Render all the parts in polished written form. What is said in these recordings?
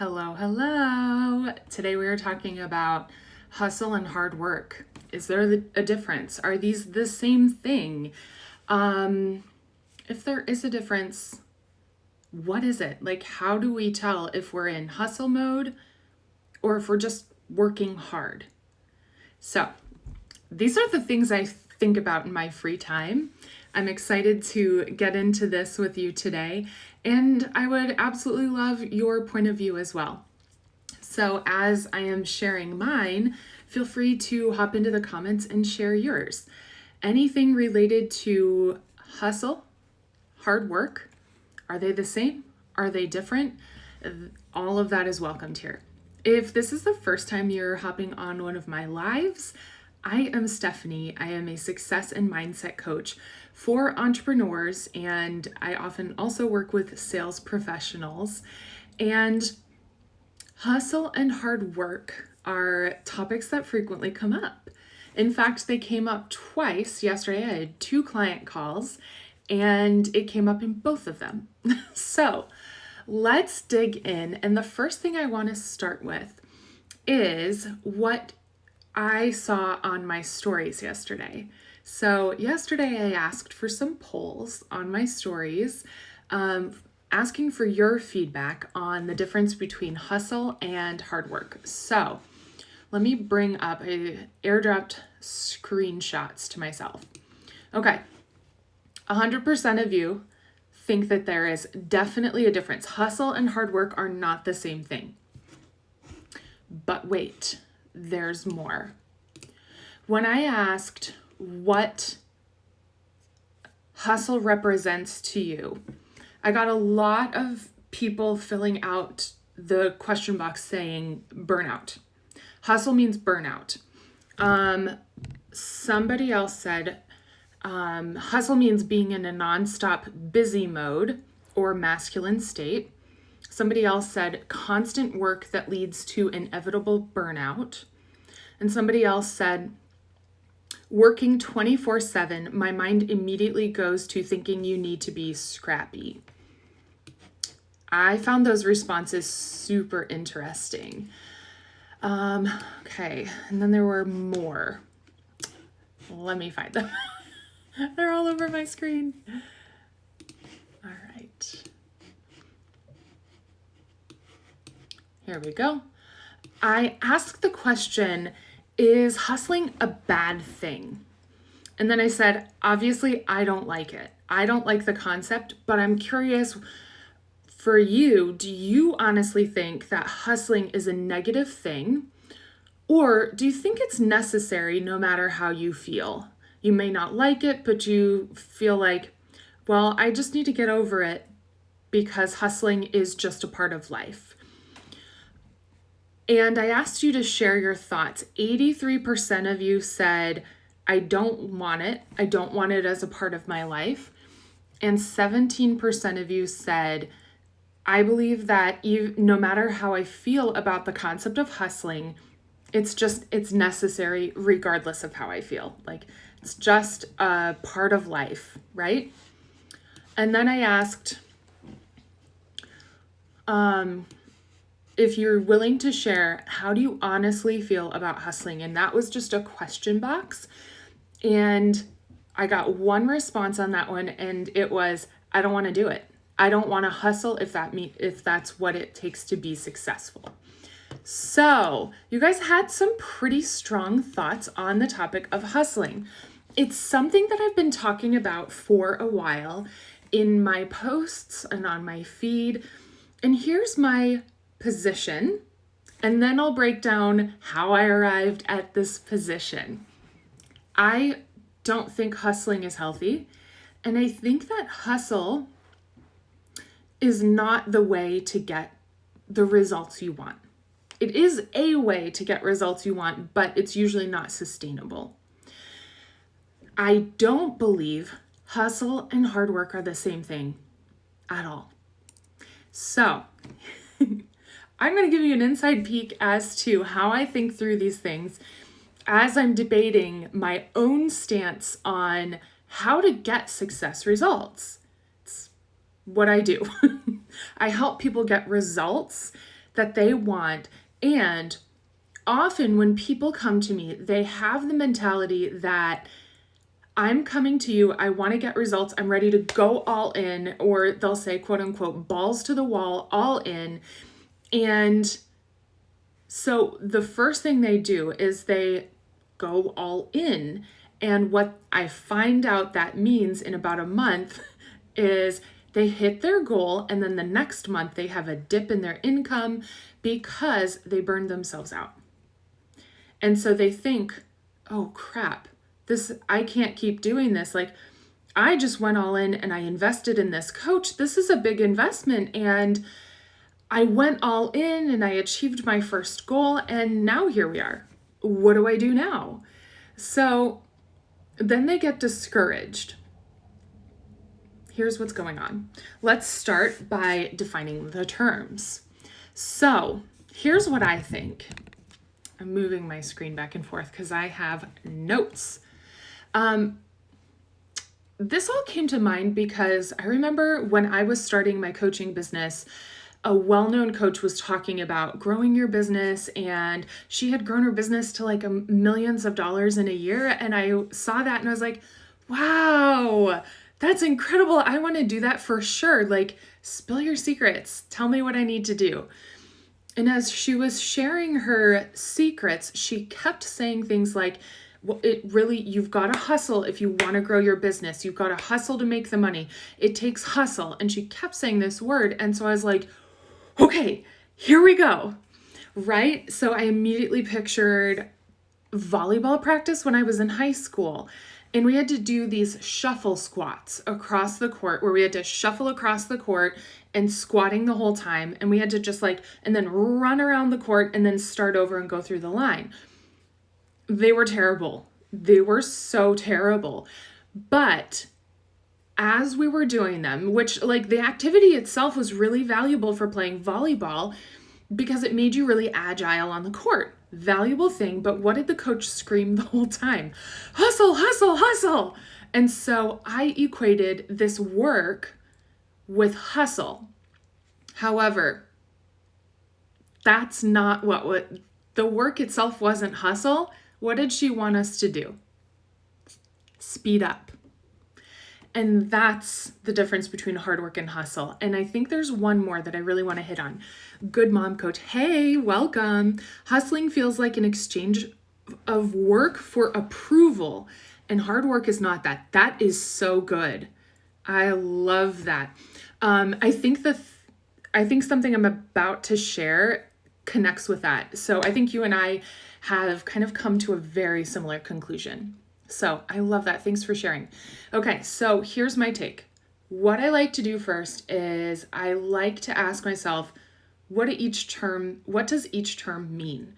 Hello, hello. Today we are talking about hustle and hard work. Is there a difference? Are these the same thing? If there is a difference, what is it? Like, how do we tell if we're in hustle mode or if we're just working hard? So, these are the things I think about in my free time. I'm excited to get into this with you today, and I would absolutely love your point of view as well. So, as I am sharing mine, feel free to hop into the comments and share yours. Anything related to hustle, hard work, are they the same? Are they different? All of that is welcomed here. If this is the first time you're hopping on one of my lives, I am Stephanie. I am a success and mindset coach for entrepreneurs, and I often also work with sales professionals. And hustle and hard work are topics that frequently come up. In fact, they came up twice. Yesterday, I had 2 client calls, and it came up in both of them. So let's dig in. And the first thing I want to start with is what I saw on my stories yesterday. So yesterday I asked for some polls on my stories, asking for your feedback on the difference between hustle and hard work. So let me bring up airdropped screenshots to myself. Okay, 100% of you think that there is definitely a difference. Hustle and hard work are not the same thing. But wait, there's more. When I asked what hustle represents to you, I got a lot of people filling out the question box saying burnout. Hustle means burnout. Somebody else said hustle means being in a nonstop busy mode or masculine state. Somebody else said constant work that leads to inevitable burnout. And somebody else said working 24/7, my mind immediately goes to thinking you need to be scrappy. I found those responses super interesting. Okay, and then there were more. Let me find them. They're all over my screen. All right. Here we go. I asked the question, is hustling a bad thing? And then I said, obviously, I don't like it. I don't like the concept, but I'm curious for you, do you honestly think that hustling is a negative thing? Or do you think it's necessary no matter how you feel? You may not like it, but you feel like, well, I just need to get over it because hustling is just a part of life. And I asked you to share your thoughts. 83% of you said, I don't want it. I don't want it as a part of my life. And 17% of you said, I believe that no matter how I feel about the concept of hustling, it's necessary regardless of how I feel. Like, it's just a part of life, right? And then I asked, if you're willing to share, how do you honestly feel about hustling? And that was just a question box. And I got one response on that one, and it was, I don't want to do it. I don't want to hustle if that's what it takes to be successful. So you guys had some pretty strong thoughts on the topic of hustling. It's something that I've been talking about for a while in my posts and on my feed. And here's my position, and then I'll break down how I arrived at this position. I don't think hustling is healthy, and I think that hustle is not the way to get the results you want. It is a way to get results you want, but it's usually not sustainable. I don't believe hustle and hard work are the same thing at all. So I'm going to give you an inside peek as to how I think through these things as I'm debating my own stance on how to get success results. It's what I do. I help people get results that they want. And often when people come to me, they have the mentality that I'm coming to you, I want to get results, I'm ready to go all in, or they'll say, quote unquote, balls to the wall, all in. And so the first thing they do is they go all in. And what I find out that means in about a month is they hit their goal, and then the next month they have a dip in their income because they burned themselves out. And so they think, oh crap, I can't keep doing this. Like, I just went all in and I invested in this coach. This is a big investment, and I went all in and I achieved my first goal, and now here we are. What do I do now? So then they get discouraged. Here's what's going on. Let's start by defining the terms. So here's what I think. I'm moving my screen back and forth because I have notes. This all came to mind because I remember when I was starting my coaching business, a well-known coach was talking about growing your business, and she had grown her business to like millions of dollars in a year. And I saw that and I was like, wow, that's incredible. I want to do that for sure. Like, spill your secrets. Tell me what I need to do. And as she was sharing her secrets, she kept saying things like, well, you've got to hustle if you want to grow your business. You've got to hustle to make the money. It takes hustle. And she kept saying this word. And so I was like, okay, here we go. Right? So I immediately pictured volleyball practice when I was in high school. And we had to do these shuffle squats across the court, where we had to shuffle across the court and squatting the whole time. And we had to just and then run around the court and then start over and go through the line. They were terrible. They were so terrible. But as we were doing them, which the activity itself was really valuable for playing volleyball because it made you really agile on the court. Valuable thing. But what did the coach scream the whole time? Hustle, hustle, hustle. And so I equated this work with hustle. However, that's not what the work itself wasn't hustle. What did she want us to do? Speed up. And that's the difference between hard work and hustle. And I think there's one more that I really want to hit on. Good Mom Coach. Hey, welcome. Hustling feels like an exchange of work for approval. And hard work is not that. That is so good. I love that. I think something I'm about to share connects with that. So I think you and I have kind of come to a very similar conclusion. So I love that. Thanks for sharing. Okay, so here's my take. What I like to do first is I like to ask myself, what does each term mean?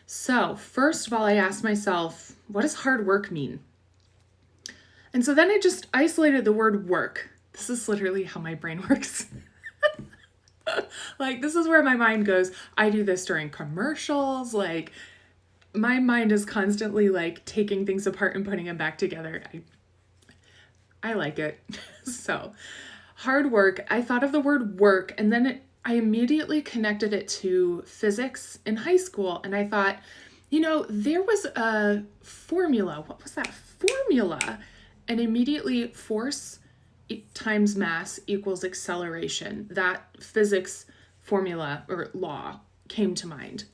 So first of all, I asked myself, what does hard work mean? And so then I just isolated the word work. This is literally how my brain works. This is where my mind goes. I do this during commercials. My mind is constantly taking things apart and putting them back together. I like it. So hard work, I thought of the word work, and then I immediately connected it to physics in high school. And I thought, there was a formula. What was that formula? And immediately force times mass equals acceleration. That physics formula or law came to mind.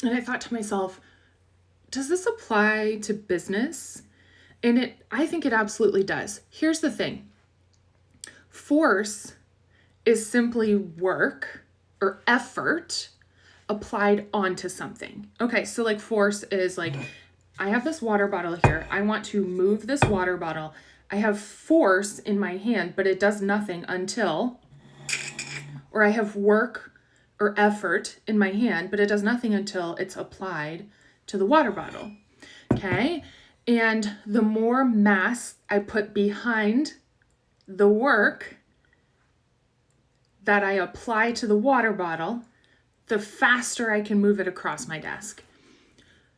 And I thought to myself, does this apply to business? And I think it absolutely does. Here's the thing. Force is simply work or effort applied onto something. Okay, so force is I have this water bottle here. I want to move this water bottle. I have force in my hand, but it does nothing until, or I have work or effort in my hand, but it does nothing until it's applied to the water bottle. Okay? And the more mass I put behind the work that I apply to the water bottle, the faster I can move it across my desk.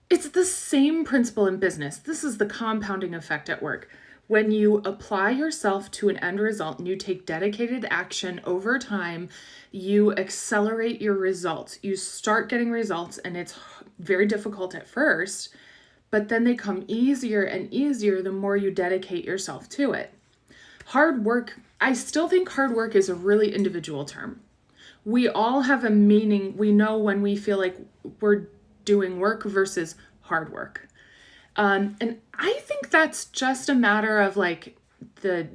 It's the same principle in business. This is the compounding effect at work. When you apply yourself to an end result and you take dedicated action over time, you accelerate your results. You start getting results, and it's very difficult at first, but then they come easier and easier the more you dedicate yourself to it. Hard work, I still think hard work is a really individual term. We all have a meaning. We know when we feel like we're doing work versus hard work. And I think that's just a matter of like the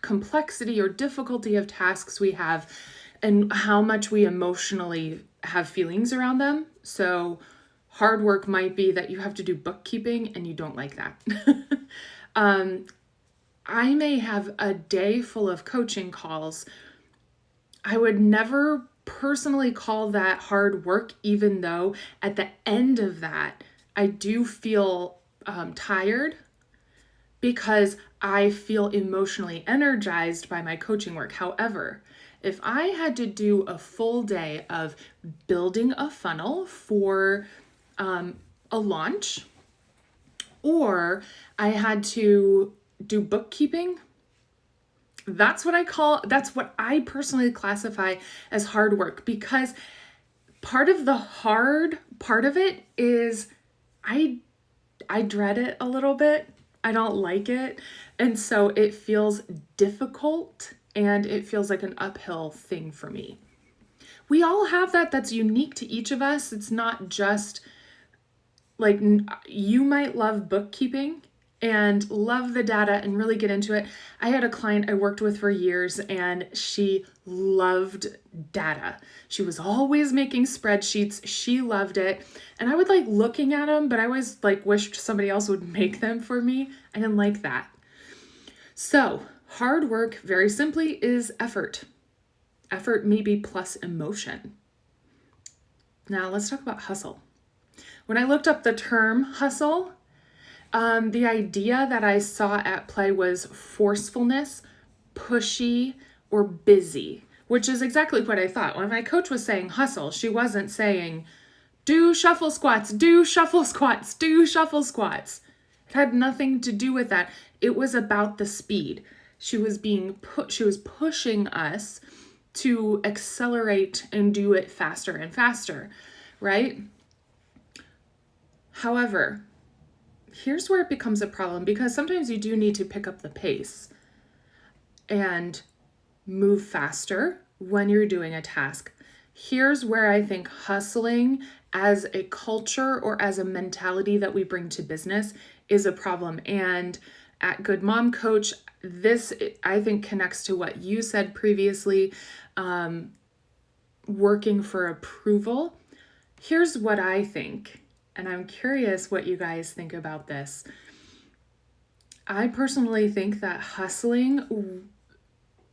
complexity or difficulty of tasks we have and how much we emotionally have feelings around them. So hard work might be that you have to do bookkeeping and you don't like that. I may have a day full of coaching calls. I would never personally call that hard work, even though at the end of that, I do feel tired because I feel emotionally energized by my coaching work. However, if I had to do a full day of building a funnel for a launch, or I had to do bookkeeping, that's what I personally classify as hard work, because part of the hard part of it is I dread it a little bit. I don't like it. And so it feels difficult and it feels like an uphill thing for me. We all have that. That's unique to each of us. It's not just like, you might love bookkeeping and love the data and really get into it. I had a client I worked with for years and she loved data. She was always making spreadsheets. She loved it. And I would like looking at them, but I always like wished somebody else would make them for me. I didn't like that. So hard work, very simply, is effort. Effort maybe plus emotion. Now let's talk about hustle. When I looked up the term hustle, the idea that I saw at play was forcefulness, pushy, or busy, which is exactly what I thought. When my coach was saying hustle, she wasn't saying, do shuffle squats, do shuffle squats, do shuffle squats. It had nothing to do with that. It was about the speed. She was pushing us to accelerate and do it faster and faster, right? However, here's where it becomes a problem, because sometimes you do need to pick up the pace and move faster when you're doing a task. Here's where I think hustling as a culture or as a mentality that we bring to business is a problem. And at Good Mom Coach, this I think connects to what you said previously, working for approval. Here's what I think, and I'm curious what you guys think about this. I personally think that hustling,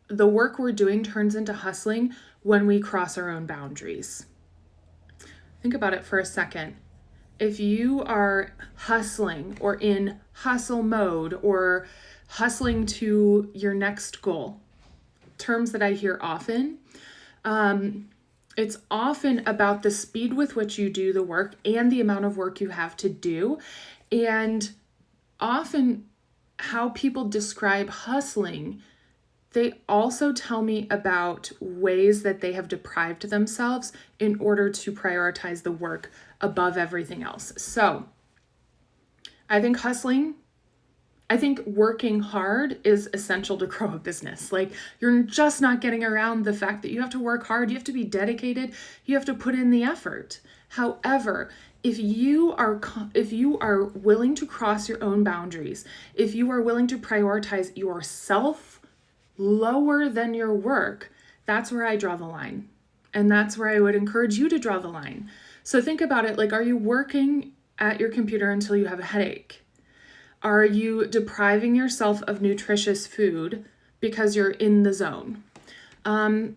the work we're doing turns into hustling when we cross our own boundaries. Think about it for a second. If you are hustling or in hustle mode or hustling to your next goal, terms that I hear often, it's often about the speed with which you do the work and the amount of work you have to do. And often how people describe hustling, they also tell me about ways that they have deprived themselves in order to prioritize the work above everything else. So I think working hard is essential to grow a business. Like, you're just not getting around the fact that you have to work hard, you have to be dedicated, you have to put in the effort. However, if you are willing to cross your own boundaries, if you are willing to prioritize yourself lower than your work, that's where I draw the line. And that's where I would encourage you to draw the line. So think about it, like, are you working at your computer until you have a headache? Are you depriving yourself of nutritious food because you're in the zone? Or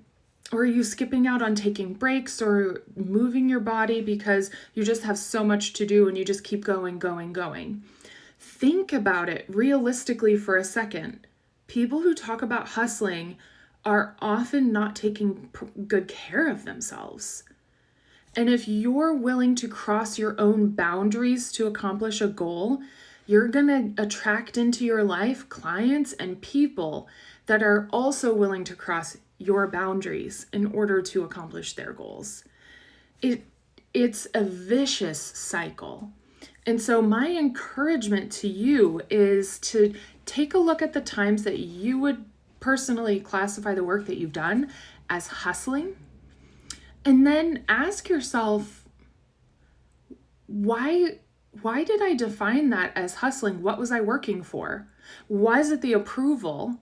are you skipping out on taking breaks or moving your body because you just have so much to do and you just keep going? Think about it realistically for a second. People who talk about hustling are often not taking good care of themselves. And if you're willing to cross your own boundaries to accomplish a goal, you're going to attract into your life clients and people that are also willing to cross your boundaries in order to accomplish their goals. It's a vicious cycle. And so my encouragement to you is to take a look at the times that you would personally classify the work that you've done as hustling, and then ask yourself, why did I define that as hustling? What was I working for? Was it the approval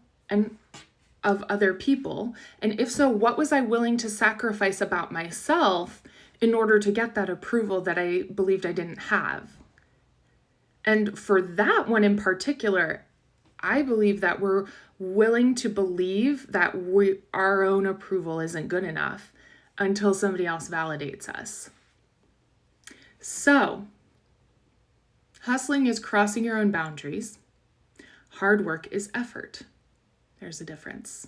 of other people? And if so, what was I willing to sacrifice about myself in order to get that approval that I believed I didn't have? And for that one in particular, I believe that we're willing to believe that our own approval isn't good enough until somebody else validates us. So, hustling is crossing your own boundaries. Hard work is effort. There's a difference.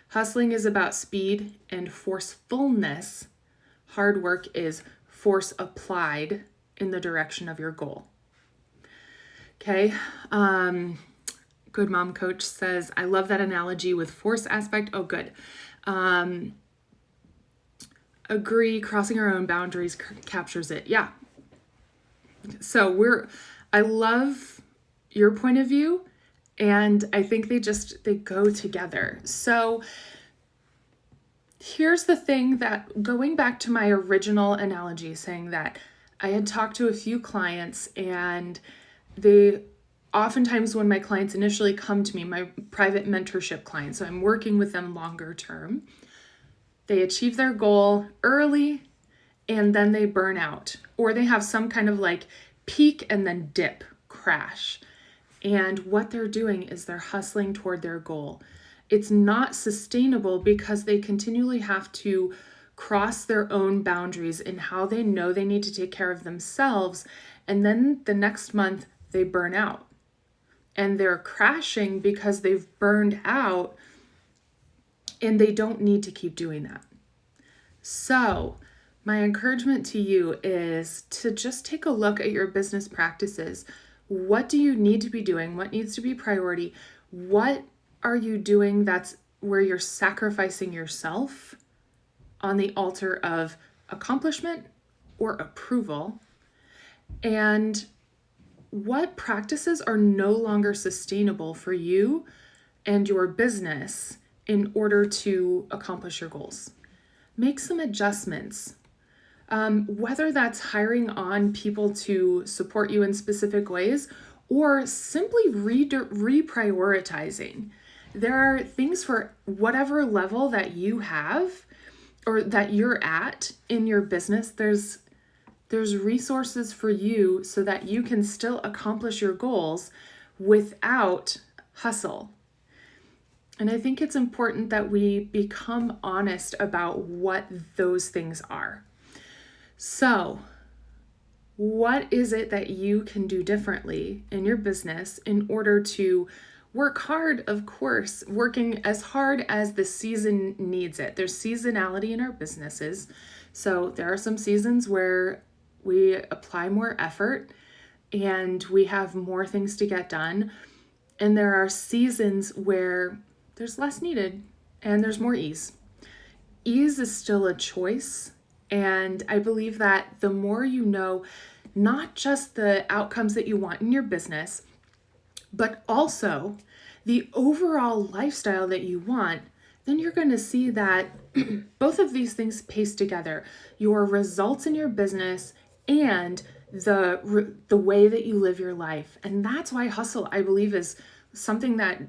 Hustling is about speed and forcefulness. Hard work is force applied in the direction of your goal. Okay. Good Mom Coach says, I love that analogy with force aspect. Oh, good. Agree. Crossing our own boundaries captures it. Yeah. So I love your point of view, and I think they go together. So here's the thing, that going back to my original analogy, saying that I had talked to a few clients, and they oftentimes, when my clients initially come to me, my private mentorship clients, so I'm working with them longer term, they achieve their goal early and then they burn out, or they have some kind of like peak and then dip, crash. And what they're doing is they're hustling toward their goal. It's not sustainable because they continually have to cross their own boundaries in how they know they need to take care of themselves. And then the next month they burn out. And they're crashing because they've burned out, and they don't need to keep doing that. So my encouragement to you is to just take a look at your business practices. What do you need to be doing? What needs to be priority? What are you doing that's where you're sacrificing yourself on the altar of accomplishment or approval? And what practices are no longer sustainable for you and your business in order to accomplish your goals? Make some adjustments. Whether that's hiring on people to support you in specific ways or simply reprioritizing. There are things for whatever level that you have or that you're at in your business. There's resources for you so that you can still accomplish your goals without hustle. And I think it's important that we become honest about what those things are. So, what is it that you can do differently in your business in order to work hard? Of course, working as hard as the season needs it. There's seasonality in our businesses. So there are some seasons where we apply more effort and we have more things to get done. And there are seasons where there's less needed and there's more ease. Ease is still a choice. And I believe that the more you know, not just the outcomes that you want in your business, but also the overall lifestyle that you want, then you're going to see that both of these things pace together. Your results in your business and the way that you live your life. And that's why hustle, I believe, is something that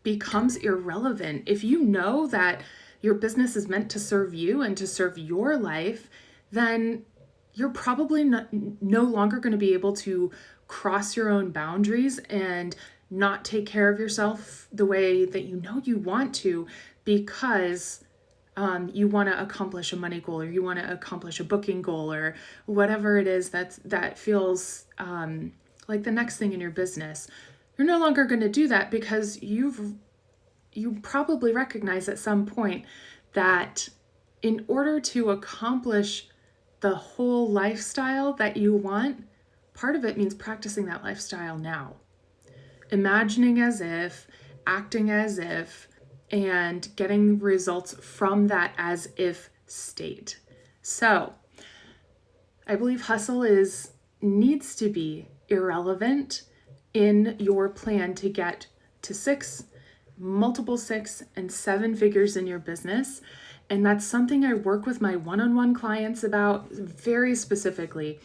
becomes irrelevant. If you know that your business is meant to serve you and to serve your life, then you're probably no longer going to be able to cross your own boundaries and not take care of yourself the way that you know you want to, because you want to accomplish a money goal, or you want to accomplish a booking goal, or whatever it is that feels like the next thing in your business. You're no longer going to do that because you probably recognize at some point that in order to accomplish the whole lifestyle that you want, part of it means practicing that lifestyle now. Imagining as if, acting as if, and getting results from that as if state. So I believe hustle needs to be irrelevant in your plan to get to 6, multiple 6 and 7 figures in your business. And that's something I work with my one-on-one clients about very specifically,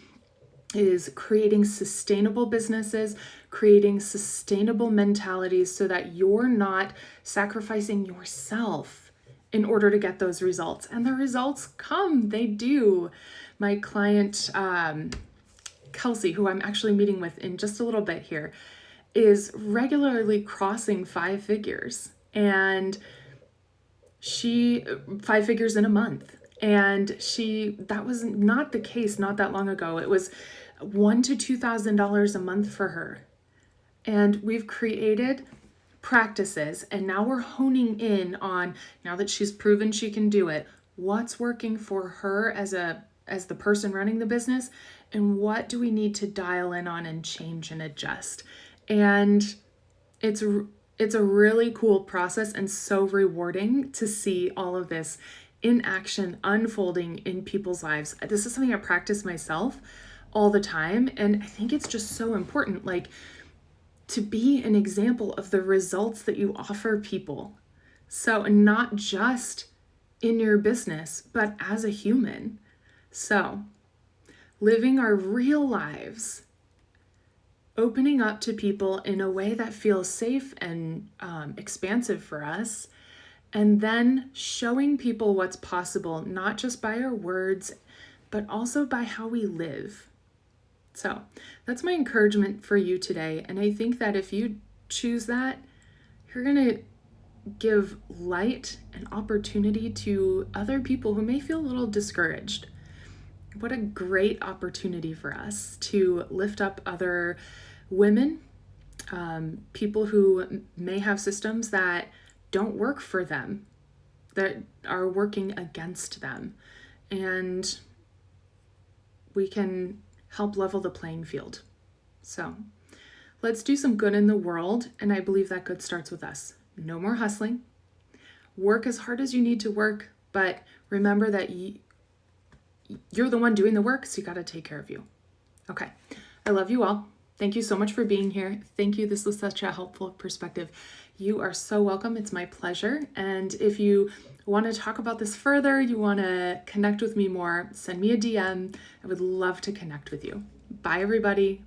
is creating sustainable businesses, creating sustainable mentalities so that you're not sacrificing yourself in order to get those results. And the results come, they do. My client, Kelsey, who I'm actually meeting with in just a little bit here, is regularly crossing 5 figures, and 5 figures in a month. And that was not the case not that long ago. It was $1,000 to $2,000 a month for her. And we've created practices, and now we're honing in on, now that she's proven she can do it, what's working for her as the person running the business, and what do we need to dial in on and change and adjust. And it's a really cool process and so rewarding to see all of this in action unfolding in people's lives. This is something I practice myself all the time, and I think it's just so important, like, to be an example of the results that you offer people. So not just in your business, but as a human. So living our real lives, opening up to people in a way that feels safe and expansive for us, and then showing people what's possible, not just by our words, but also by how we live. So that's my encouragement for you today. And I think that if you choose that, you're going to give light and opportunity to other people who may feel a little discouraged. What a great opportunity for us to lift up other women, people who may have systems that don't work for them, that are working against them. And we can help level the playing field. So let's do some good in the world. And I believe that good starts with us. No more hustling. Work as hard as you need to work, but remember that you're the one doing the work, so you got to take care of you. Okay. I love you all. Thank you so much for being here. Thank you. This was such a helpful perspective. You are so welcome. It's my pleasure. And if you want to talk about this further, you want to connect with me more, send me a DM. I would love to connect with you. Bye, everybody.